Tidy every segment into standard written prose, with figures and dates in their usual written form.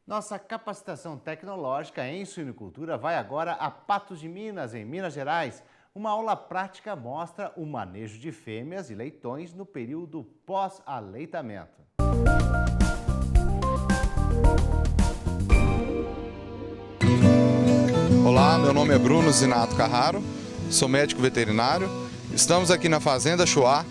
Nossa capacitação tecnológica em suinocultura vai agora a Patos de Minas, em Minas Gerais. Uma aula prática mostra o manejo de fêmeas e leitões no período pós-aleitamento. Olá, meu nome é Bruno Zinato Carraro, sou médico veterinário. Estamos aqui na Fazenda Chuá,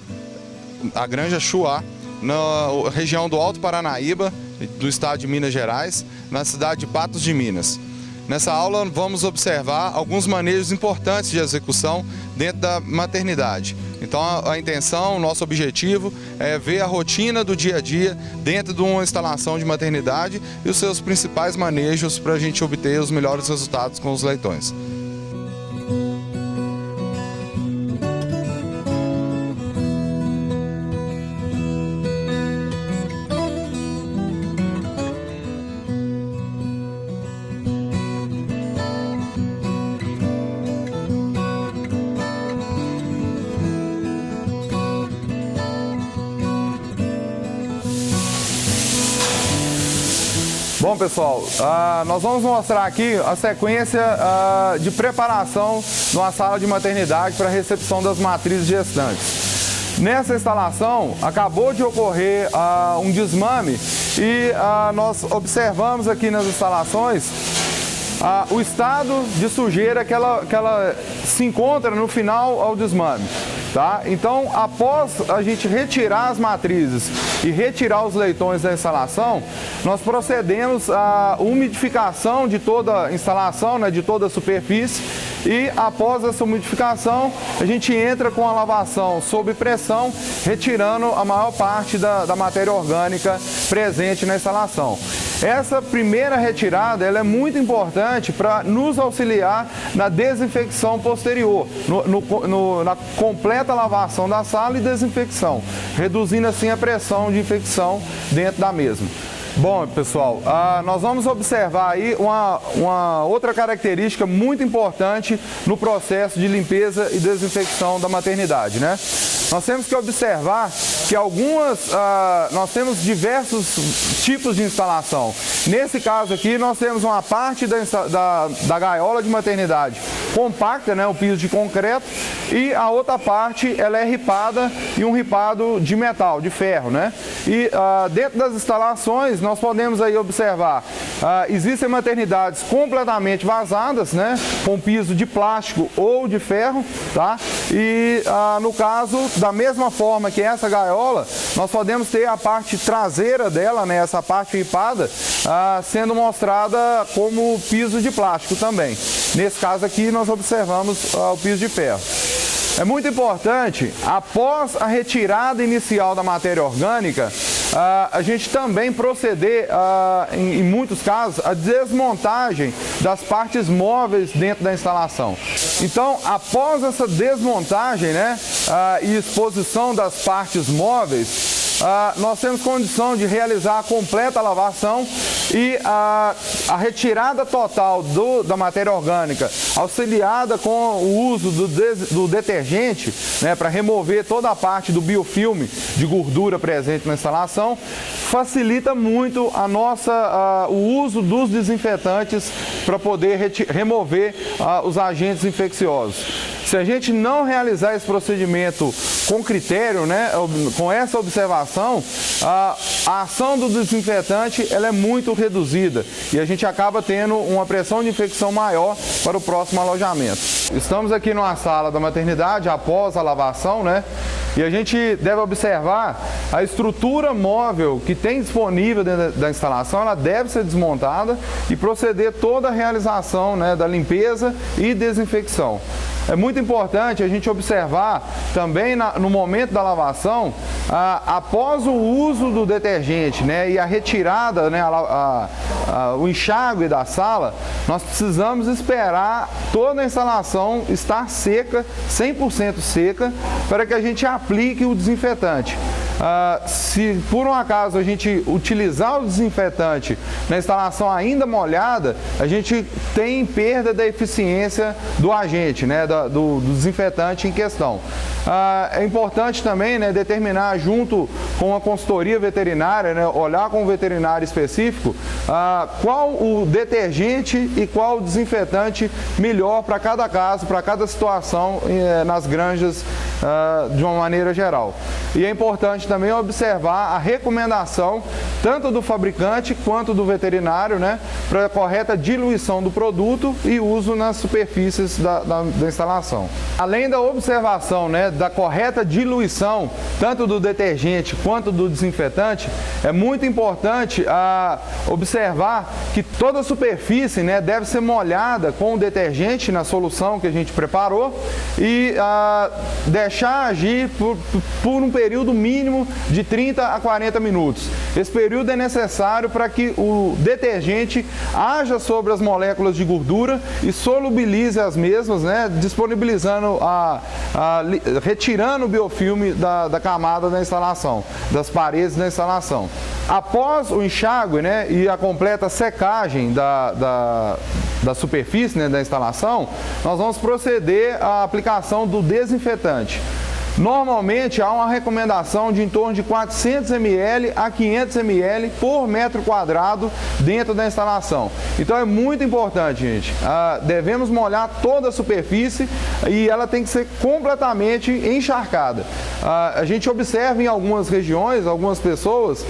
a Granja Chuá, na região do Alto Paranaíba, do estado de Minas Gerais, na cidade de Patos de Minas. Nessa aula vamos observar alguns manejos importantes de execução dentro da maternidade. Então a intenção, o nosso objetivo é ver a rotina do dia a dia dentro de uma instalação de maternidade e os seus principais manejos para a gente obter os melhores resultados com os leitões. Bom, pessoal, nós vamos mostrar aqui a sequência de preparação numa sala de maternidade para a recepção das matrizes gestantes. Nessa instalação, acabou de ocorrer um desmame e nós observamos aqui nas instalações o estado de sujeira que ela se encontra no final ao desmame. Tá? Então, após a gente retirar as matrizes e retirar os leitões da instalação, nós procedemos à umidificação de toda a instalação, né, de toda a superfície, e após essa umidificação, a gente entra com a lavação sob pressão, retirando a maior parte da matéria orgânica presente na instalação. Essa primeira retirada ela é muito importante para nos auxiliar na desinfecção posterior, na completa lavação da sala e desinfecção, reduzindo assim a pressão de infecção dentro da mesma. Bom, pessoal, nós vamos observar aí uma outra característica muito importante no processo de limpeza e desinfecção da maternidade, né? Nós temos que observar que nós temos diversos tipos de instalação. Nesse caso aqui, nós temos uma parte da gaiola de maternidade compacta, né, o piso de concreto, e a outra parte ela é ripada e um ripado de metal, de ferro, né? E dentro das instalações nós podemos aí observar, existem maternidades completamente vazadas, né, com piso de plástico ou de ferro, tá? E no caso, da mesma forma que essa gaiola, nós podemos ter a parte traseira dela, né, essa parte ripada, sendo mostrada como piso de plástico também. Nesse caso aqui, nós observamos o piso de ferro. É muito importante, após a retirada inicial da matéria orgânica, a gente também proceder, em muitos casos, a desmontagem das partes móveis dentro da instalação. Então, após essa desmontagem, né, e exposição das partes móveis, nós temos condição de realizar a completa lavação e a retirada total da matéria orgânica, auxiliada com o uso do detergente, né, para remover toda a parte do biofilme de gordura presente na instalação, facilita muito o uso dos desinfetantes para poder remover os agentes infecciosos. Se a gente não realizar esse procedimento com critério, né, com essa observação, a ação do desinfetante ela é muito reduzida e a gente acaba tendo uma pressão de infecção maior para o próximo alojamento. Estamos aqui numa sala da maternidade após a lavação, né? E a gente deve observar a estrutura móvel que tem disponível dentro da instalação, ela deve ser desmontada e proceder toda a realização, né, da limpeza e desinfecção. É muito importante a gente observar também no momento da lavação, após o uso do detergente, né, e a retirada, né, o enxágue da sala, nós precisamos esperar toda a instalação estar seca, 100% seca, para que a gente aplique o desinfetante. Se por um acaso a gente utilizar o desinfetante na instalação ainda molhada, a gente tem perda da eficiência do agente, né, do desinfetante em questão. É importante também, né, determinar junto com a consultoria veterinária, né, olhar com o veterinário específico, qual o detergente e qual o desinfetante melhor para cada caso, para cada situação nas granjas de uma maneira geral. E é importante também observar a recomendação tanto do fabricante quanto do veterinário, né, para a correta diluição do produto e uso nas superfícies da instalação. Além da observação, né, da correta diluição tanto do detergente quanto do desinfetante, é muito importante observar que toda a superfície, né, deve ser molhada com o detergente na solução que a gente preparou e deixar agir por um período mínimo de 30 a 40 minutos. Esse período é necessário para que o detergente haja sobre as moléculas de gordura e solubilize as mesmas, né, disponibilizando, retirando o biofilme da camada da instalação, das paredes da instalação. Após o enxágue, né, e a completa secagem da superfície, né, da instalação, nós vamos proceder à aplicação do desinfetante. Normalmente há uma recomendação de em torno de 400 ml a 500 ml por metro quadrado dentro da instalação. Então é muito importante, gente. Devemos molhar toda a superfície e ela tem que ser completamente encharcada. A gente observa em algumas regiões, algumas pessoas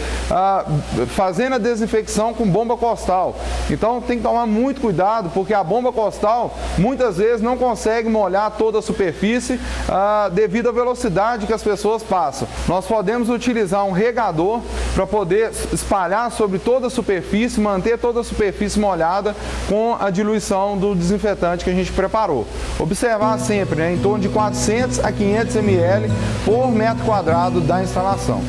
fazendo a desinfecção com bomba costal. Então tem que tomar muito cuidado, porque a bomba costal muitas vezes não consegue molhar toda a superfície devido à velocidade que as pessoas passam. Nós podemos utilizar um regador para poder espalhar sobre toda a superfície, manter toda a superfície molhada com a diluição do desinfetante que a gente preparou. Observar sempre, né, em torno de 400 a 500 ml por metro quadrado da instalação.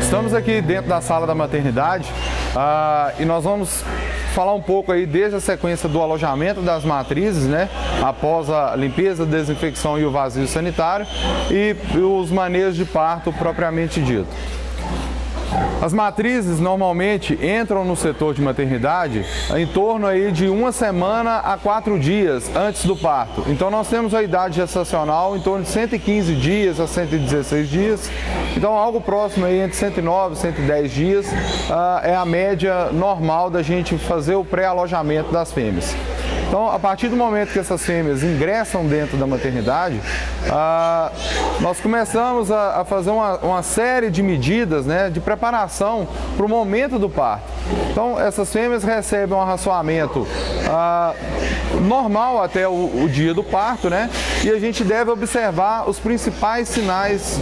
Estamos aqui dentro da sala da maternidade e nós vamos falar um pouco aí desde a sequência do alojamento das matrizes, né, após a limpeza, desinfecção e o vazio sanitário e os manejos de parto propriamente dito. As matrizes normalmente entram no setor de maternidade em torno aí de 1 semana a 4 dias antes do parto. Então nós temos a idade gestacional em torno de 115 dias a 116 dias. Então algo próximo aí entre 109 e 110 dias é a média normal da gente fazer o pré-alojamento das fêmeas. Então, a partir do momento que essas fêmeas ingressam dentro da maternidade, nós começamos a fazer uma série de medidas, né, de preparação para o momento do parto. Então, essas fêmeas recebem um arraçoamento normal até o dia do parto, né? E a gente deve observar os principais sinais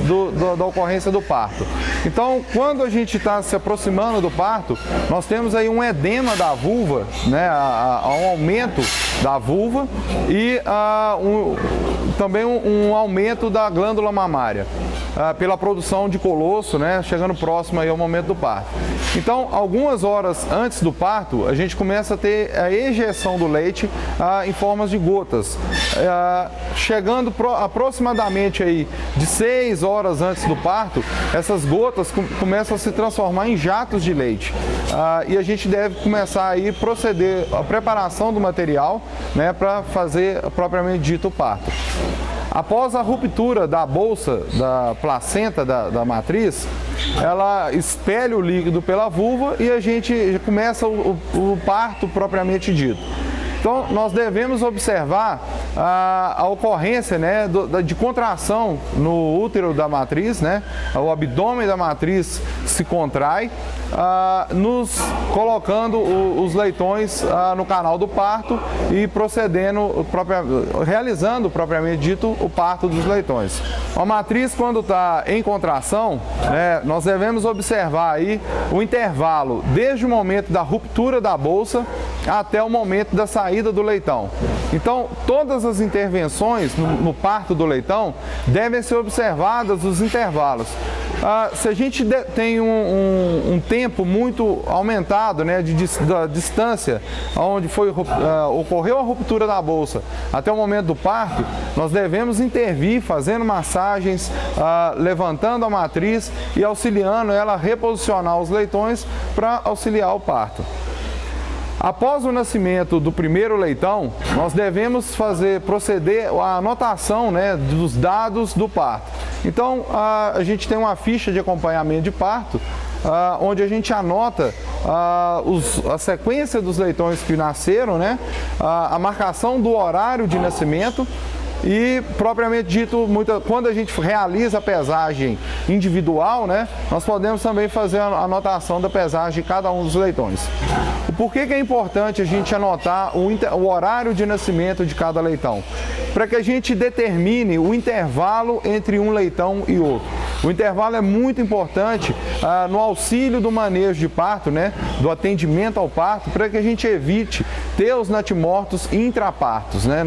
da ocorrência do parto. Então, quando a gente está se aproximando do parto, nós temos aí um edema da vulva, né? Um aumento da vulva e também um aumento da glândula mamária pela produção de colosso, né? Chegando próximo aí ao momento do parto. Então, algumas horas antes do parto, a gente começa a ter a ejeção do leite em formas de gotas. Chegando aproximadamente aí de 6 horas antes do parto, essas gotas começam a se transformar em jatos de leite. E a gente deve começar aí proceder à preparação do material, né, para fazer propriamente dito o parto. Após a ruptura da bolsa, da placenta da matriz, ela espelha o líquido pela vulva e a gente começa o parto propriamente dito. Então, nós devemos observar a ocorrência, né, de contração no útero da matriz, né? O abdômen da matriz se contrai, nos colocando os leitões no canal do parto e procedendo, realizando propriamente dito o parto dos leitões. A matriz, quando está em contração, né, nós devemos observar aí o intervalo desde o momento da ruptura da bolsa até o momento da saída do leitão. Então, todas as intervenções no parto do leitão devem ser observadas os intervalos. se a gente tem um tempo muito aumentado, né, da distância onde ocorreu a ruptura da bolsa até o momento do parto, nós devemos intervir fazendo massagens, levantando a matriz e auxiliando ela a reposicionar os leitões para auxiliar o parto. Após o nascimento do primeiro leitão, nós devemos proceder à anotação, né, dos dados do parto. Então, a gente tem uma ficha de acompanhamento de parto, onde a gente anota a sequência dos leitões que nasceram, né, a marcação do horário de nascimento. E, propriamente dito, quando a gente realiza a pesagem individual, né, nós podemos também fazer a anotação da pesagem de cada um dos leitões. Por que é importante a gente anotar o horário de nascimento de cada leitão? Para que a gente determine o intervalo entre um leitão e outro. O intervalo é muito importante no auxílio do manejo de parto, né, do atendimento ao parto, para que a gente evite ter os natimortos intrapartos, né,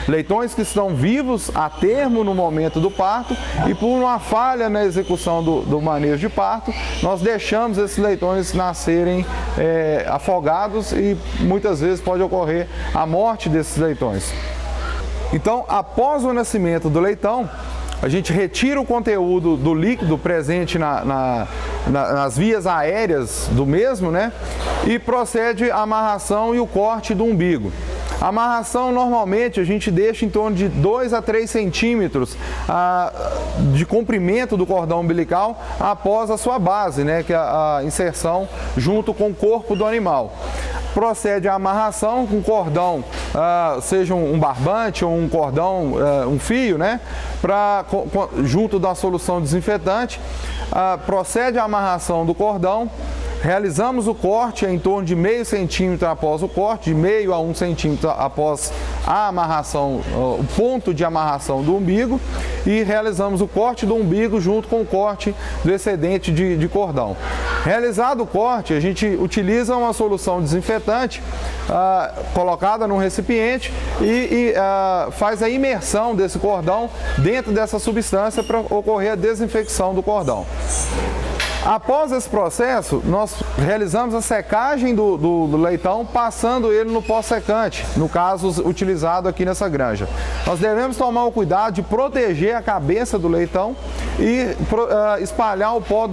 leitões que estão vivos a termo no momento do parto e por uma falha na execução do manejo de parto, nós deixamos esses leitões nascerem afogados e muitas vezes pode ocorrer a morte desses leitões. Então, após o nascimento do leitão, a gente retira o conteúdo do líquido presente nas vias aéreas do mesmo, né? E procede a amarração e o corte do umbigo. A amarração, normalmente, a gente deixa em torno de 2 a 3 centímetros de comprimento do cordão umbilical após a sua base, né? Que é a inserção junto com o corpo do animal. Procede a amarração com cordão, seja um barbante ou um cordão, um fio, né? Junto da solução desinfetante, procede a amarração do cordão. Realizamos o corte em torno de meio centímetro após o corte, de meio a 1 centímetro após a amarração, o ponto de amarração do umbigo, e realizamos o corte do umbigo junto com o corte do excedente de cordão. Realizado o corte, a gente utiliza uma solução desinfetante colocada num recipiente e faz a imersão desse cordão dentro dessa substância para ocorrer a desinfecção do cordão. Após esse processo, nós realizamos a secagem do leitão, passando ele no pó secante, no caso utilizado aqui nessa granja. Nós devemos tomar o cuidado de proteger a cabeça do leitão e espalhar o pó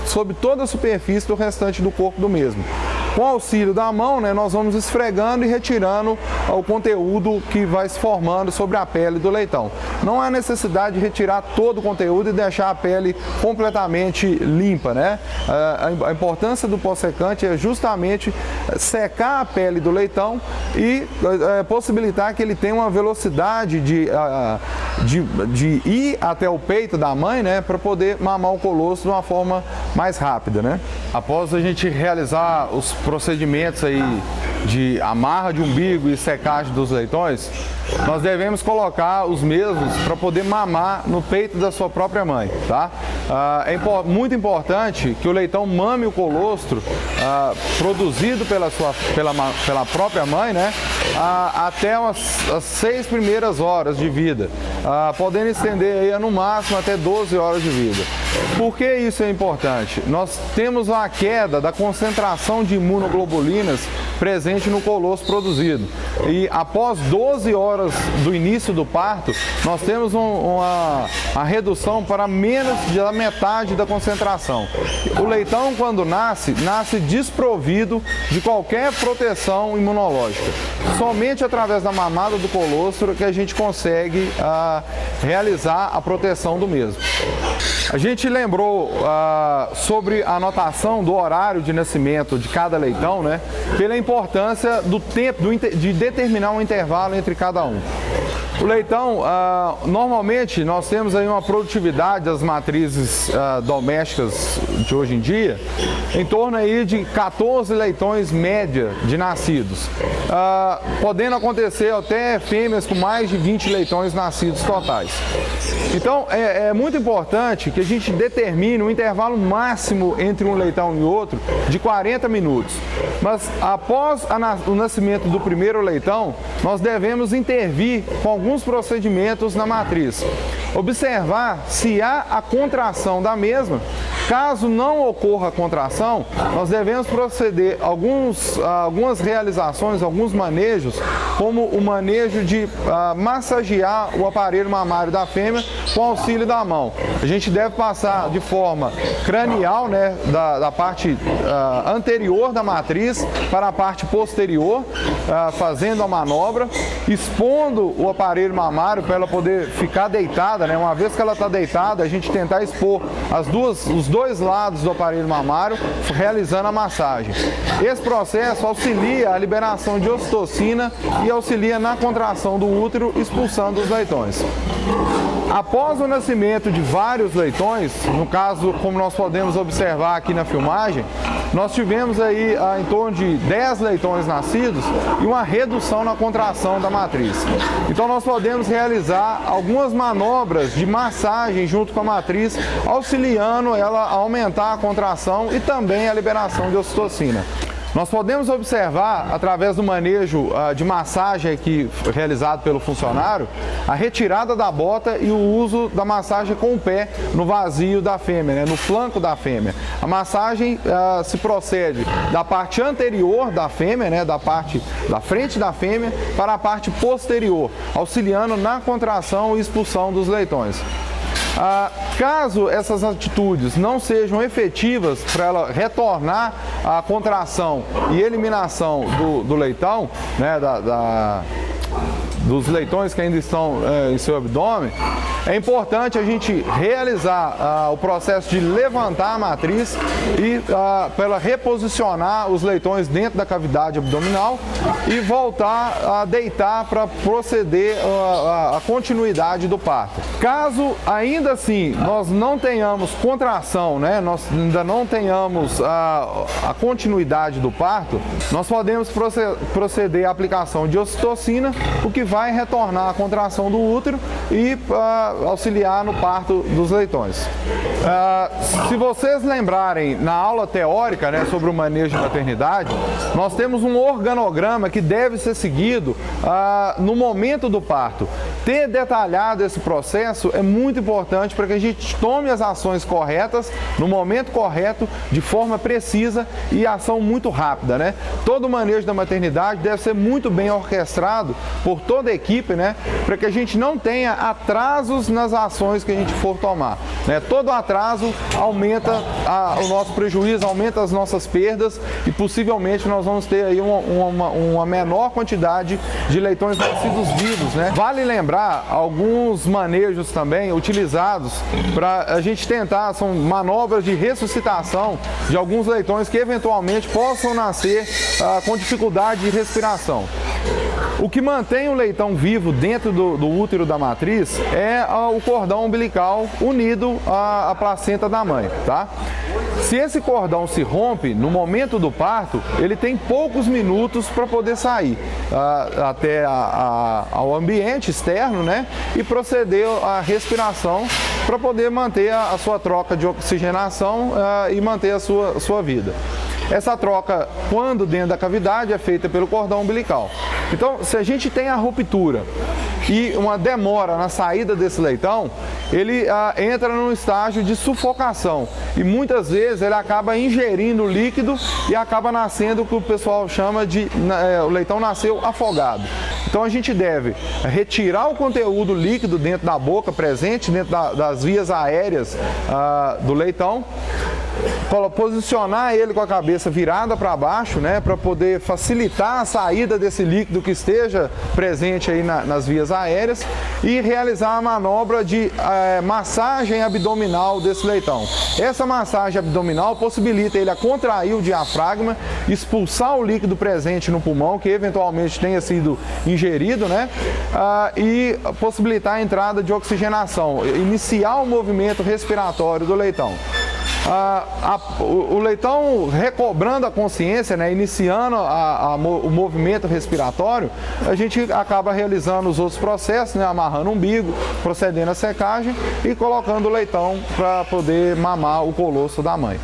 sobre toda a superfície do restante do corpo do mesmo. Com o auxílio da mão, né, nós vamos esfregando e retirando o conteúdo que vai se formando sobre a pele do leitão. Não há necessidade de retirar todo o conteúdo e deixar a pele completamente limpa, né? A importância do pó secante é justamente secar a pele do leitão e possibilitar que ele tenha uma velocidade de ir até o peito da mãe, né, para poder mamar o colostro de uma forma mais rápida, né? Após a gente realizar os procedimentos aí de amarra de umbigo e secagem dos leitões, nós devemos colocar os mesmos para poder mamar no peito da sua própria mãe, tá? É muito importante que o leitão mame o colostro produzido pela própria mãe, né? Até as 6 primeiras horas de vida, podendo estender aí no máximo até 12 horas de vida. Por que isso é importante? Nós temos uma queda da concentração de imunoglobulinas presente no colostro produzido. E após 12 horas do início do parto, nós temos uma redução para menos da metade da concentração. O leitão, quando nasce desprovido de qualquer proteção imunológica. Somente através da mamada do colostro que a gente consegue realizar a proteção do mesmo. A gente lembrou sobre a anotação do horário de nascimento de cada leitão, né? Pela importância do tempo, de determinar um intervalo entre cada um. O leitão, normalmente nós temos aí uma produtividade das matrizes domésticas de hoje em dia em torno aí de 14 leitões média de nascidos, podendo acontecer até fêmeas com mais de 20 leitões nascidos totais. Então é muito importante que a gente determine um intervalo máximo entre um leitão e outro de 40 minutos. Mas após o nascimento do primeiro leitão, nós devemos intervir com alguns procedimentos na matriz. observar se há a contração da mesma. Caso não ocorra a contração, nós devemos proceder a algumas realizações, alguns manejos, como o manejo de massagear o aparelho mamário da fêmea com auxílio da mão. A gente deve passar de forma cranial, né, da parte anterior da matriz para a parte posterior, fazendo a manobra, expondo o aparelho mamário para ela poder ficar deitada, né? Uma vez que ela está deitada, a gente tentar expor os dois lados do aparelho mamário, realizando a massagem. Esse processo auxilia a liberação de ocitocina e auxilia na contração do útero, expulsando os leitões. Após o nascimento de vários leitões, no caso, como nós podemos observar aqui na filmagem, nós tivemos aí em torno de 10 leitões nascidos e uma redução na contração da matriz. Então nós podemos realizar algumas manobras de massagem junto com a matriz, auxiliando ela a aumentar a contração e também a liberação de ocitocina. Nós podemos observar, através do manejo de massagem aqui realizado pelo funcionário, a retirada da bota e o uso da massagem com o pé no vazio da fêmea, né, no flanco da fêmea. A massagem se procede da parte anterior da fêmea, né, da parte da frente da fêmea, para a parte posterior, auxiliando na contração e expulsão dos leitões. Caso essas atitudes não sejam efetivas para ela retornar à contração e eliminação do leitão, né, dos leitões que ainda estão em seu abdômen, é importante a gente realizar o processo de levantar a matriz e para ela reposicionar os leitões dentro da cavidade abdominal e voltar a deitar para proceder a continuidade do parto. Caso ainda assim nós não tenhamos contração, né, nós ainda não tenhamos a continuidade do parto, nós podemos proceder à aplicação de ocitocina, o que vai retornar a contração do útero e auxiliar no parto dos leitões. Se vocês lembrarem na aula teórica, né, sobre o manejo de maternidade, nós temos um organograma que deve ser seguido no momento do parto. Ter detalhado esse processo é muito importante para que a gente tome as ações corretas, no momento correto, de forma precisa e ação muito rápida, né? Todo o manejo da maternidade deve ser muito bem orquestrado por toda a equipe, né, para que a gente não tenha atrasos nas ações que a gente for tomar, né? Todo atraso aumenta o nosso prejuízo, aumenta as nossas perdas e possivelmente nós vamos ter aí uma menor quantidade de leitões nascidos vivos, né? Vale lembrar alguns manejos também utilizados para a gente tentar, são manobras de ressuscitação de alguns leitões que eventualmente possam nascer com dificuldade de respiração. O que mantém o leitão vivo dentro do útero da matriz é o cordão umbilical unido à placenta da mãe, tá? Se esse cordão se rompe, no momento do parto, ele tem poucos minutos para poder sair até ao ambiente externo, né? E proceder à respiração para poder manter a sua troca de oxigenação e manter a sua vida. Essa troca, quando dentro da cavidade, é feita pelo cordão umbilical. Então, se a gente tem a ruptura e uma demora na saída desse leitão, ele entra num estágio de sufocação e muitas vezes ele acaba ingerindo o líquido e acaba nascendo o que o pessoal chama de o leitão nasceu afogado. Então a gente deve retirar o conteúdo líquido dentro da boca, presente dentro das vias aéreas do leitão, posicionar ele com a cabeça virada para baixo, né, para poder facilitar a saída desse líquido que esteja presente aí nas vias aéreas e realizar a manobra de massagem abdominal desse leitão. Essa massagem abdominal possibilita ele a contrair o diafragma, expulsar o líquido presente no pulmão que eventualmente tenha sido ingerido, né, e possibilitar a entrada de oxigenação, iniciar o movimento respiratório do leitão. O leitão recobrando a consciência, né, iniciando o movimento respiratório, a gente acaba realizando os outros processos, né, amarrando o umbigo, procedendo à secagem e colocando o leitão para poder mamar o colosso da mãe.